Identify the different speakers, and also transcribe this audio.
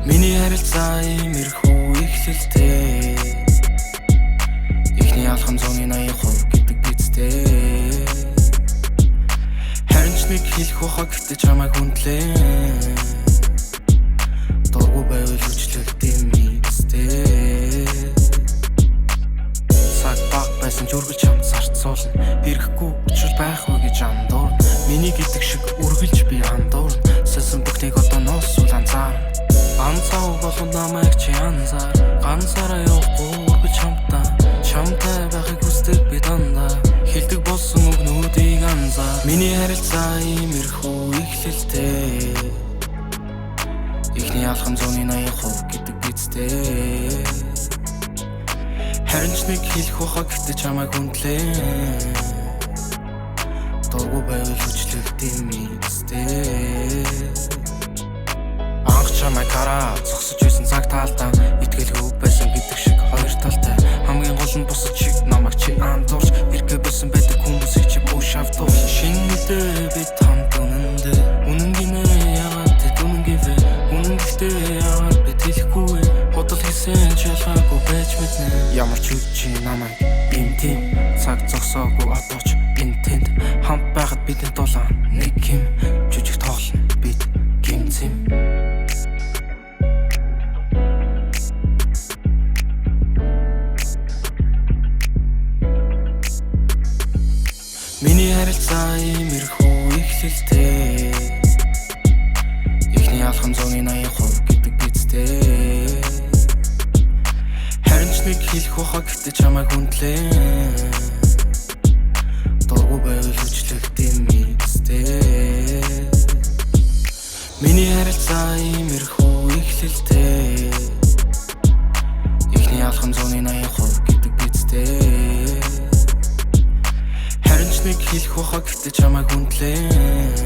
Speaker 1: Миний харилцаа иймэрхүү эхлэлтэй. Эхний алхам 180% гэдэг бицтэй. Харин ч нэг хэлэх бохоо гэтээ чамайг хүндлээ. Дургу байвал хүчлэлтэй мэдстэй. Цаг баг байсан ч үргэлж хамт зарцуулна. Ирэхгүй учир байх вэ гэж андуурна. Миний гэдэг шиг үргэлж би андуурна. Сэсэн бүхнийг одоо нуусвал анзаарна. Ганцаа болгон намайг чи анзаар. Ганцаараа явахгүй үргэлж чамтай байхыг хүсдэг би дандаа. Хэлдэг болсон үгнүүдийг анзаар. Миний харилцаа иймэрхүү эхлэлтэй. Эхний алхам 180% гэдэг бицтэй. Харин ч нэг хэлэх бохоо гэтээ чамайг хүндлээ. Дургу байвал хүчлэлтэй мэдстэй. Чамайг хараа зогсож байсан цаг таалтаа. Итгэлгүй байсан гэдэг шиг хоёр талтай. Хамгийн гол нь бусад шиг намайг чи андуурч. Иргэ байсан байдаг хүмүүсийг чи бүш автуур. Шинэ мэдээ бид хамт үнэндээ. Үнэн гинэ яагаад тэд үнэн гэвэ. Үнэн гэхдээ яагаад бид хэлэхгүй. Бодол хийсэн ч ялгаагүй байж мэднэ. Ямар ч үд чи намайг бинтим. Цаг зогсоогүй одооч энтэнд. Хамт байхад бидний дулаан нэг юм. Жүжиг тоглоно бид гимцэм. Миний харилцаа иймэрхүү эхлэлтэй. Эхний алхам 180% гэдэг бицтэй. Харин ч нэг хэлэх бохоо гэтээ чамайг хүндлээ. Дургу байвал хүчлэлтэй мэдстэй. Миний харилцаа иймэрхүү эхлэлтэй. Эхний алхам 180% гэдэг бицтэй. Нэг хэлэх бохоо гэтээ чамайг хүндлээ.